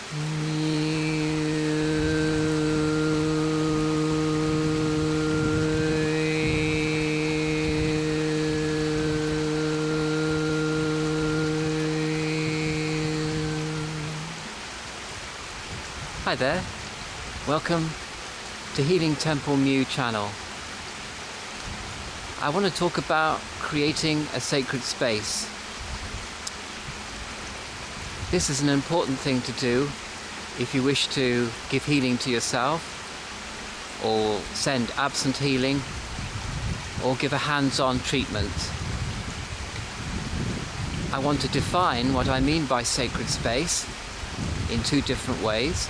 Hi there, welcome to Healing Temple Mew channel. I want to talk about creating a sacred space. This is an important thing to do if you wish to give healing to yourself, or send absent healing, or give a hands-on treatment. I want to define what I mean by sacred space in two different ways.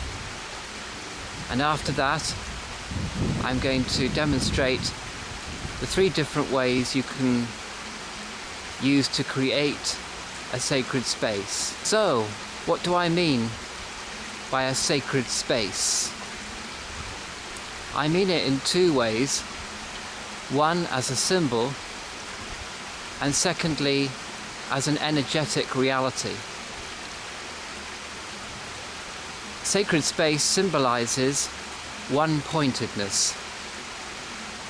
And after that, I'm going to demonstrate the three different ways you can use to create a sacred space. So, what do I mean by a sacred space? I mean it in two ways. One, as a symbol, and secondly, as an energetic reality. Sacred space symbolizes one-pointedness.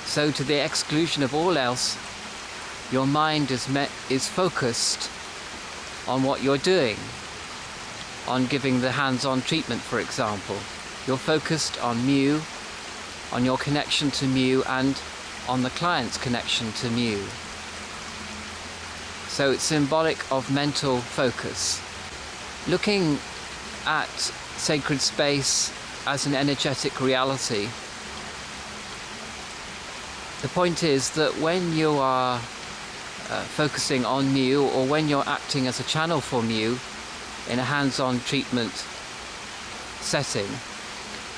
So to the exclusion of all else, your mind is focused on what you're doing, on giving the hands-on treatment, for example. You're focused on Mew, on your connection to Mew, and on the client's connection to Mew. So it's symbolic of mental focus. Looking at sacred space as an energetic reality, the point is that when you are focusing on Mew, or when you're acting as a channel for Mew in a hands-on treatment setting,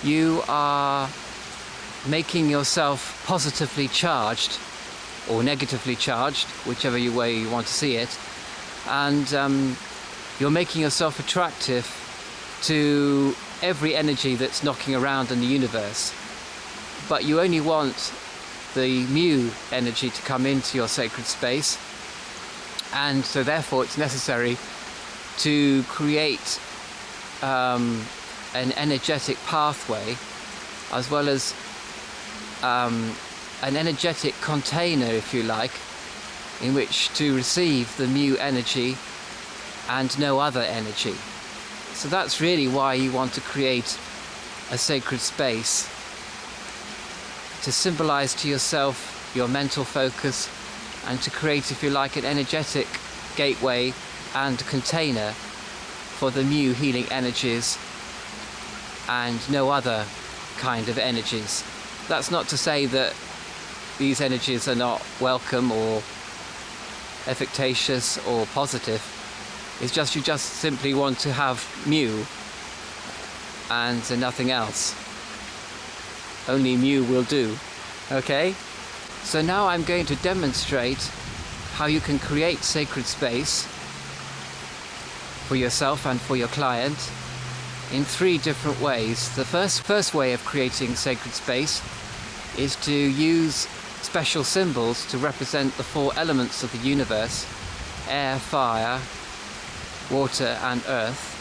you are making yourself positively charged or negatively charged, whichever way you want to see it, and you're making yourself attractive to every energy that's knocking around in the universe. But you only want the Mew energy to come into your sacred space, and so therefore it's necessary to create an energetic pathway, as well as an energetic container, if you like, in which to receive the Mew energy and no other energy. So that's really why you want to create a sacred space, to symbolize to yourself your mental focus, and to create, if you like, an energetic gateway and container for the Mew healing energies and no other kind of energies. That's not to say that these energies are not welcome or efficacious or positive. It's just you just simply want to have Mew and nothing else. Only Mew will do. Okay? So now I'm going to demonstrate how you can create sacred space for yourself and for your client in three different ways. The first way of creating sacred space is to use special symbols to represent the four elements of the universe: air, fire, water and earth.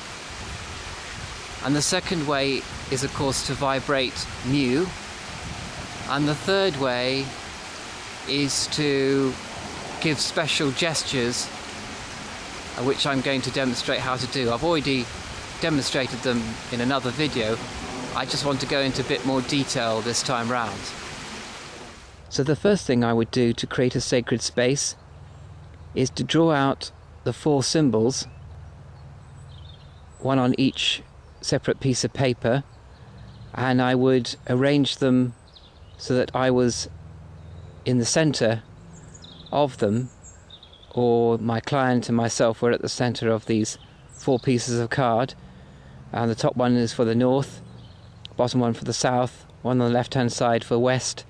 And the second way is, of course, to vibrate Mew. And the third way is to give special gestures, which I'm going to demonstrate how to do. I've already demonstrated them in another video. I just want to go into a bit more detail this time round. So the first thing I would do to create a sacred space is to draw out the four symbols, one on each separate piece of paper, and I would arrange them so that I was in the center of them, or my client and myself were at the center of these four pieces of card. And the top one is for the north, bottom one for the south, one on the left hand side for west,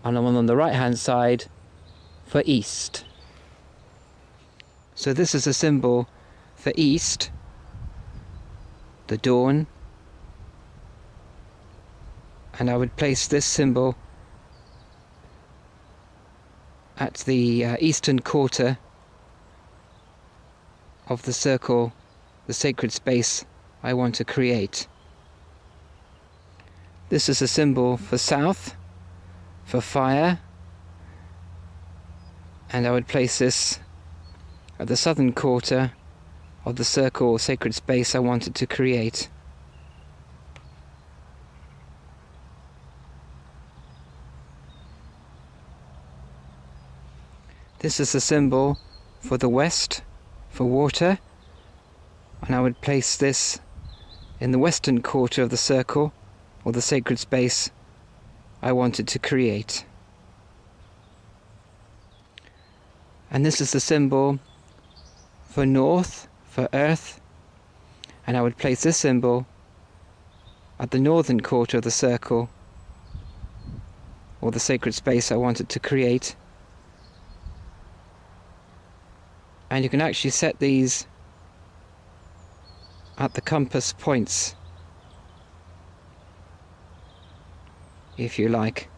and one on the right hand side for east. So this is a symbol for east, the dawn, and I would place this symbol at the eastern quarter of the circle, the sacred space I want to create. This is a symbol for south, for fire, and I would place this at the southern quarter of the circle or sacred space I wanted to create. This is a symbol for the west, for water, and I would place this in the western quarter of the circle or the sacred space I wanted to create. And this is the symbol for north, for earth, and I would place this symbol at the northern quarter of the circle or the sacred space I wanted to create. And you can actually set these at the compass points if you like.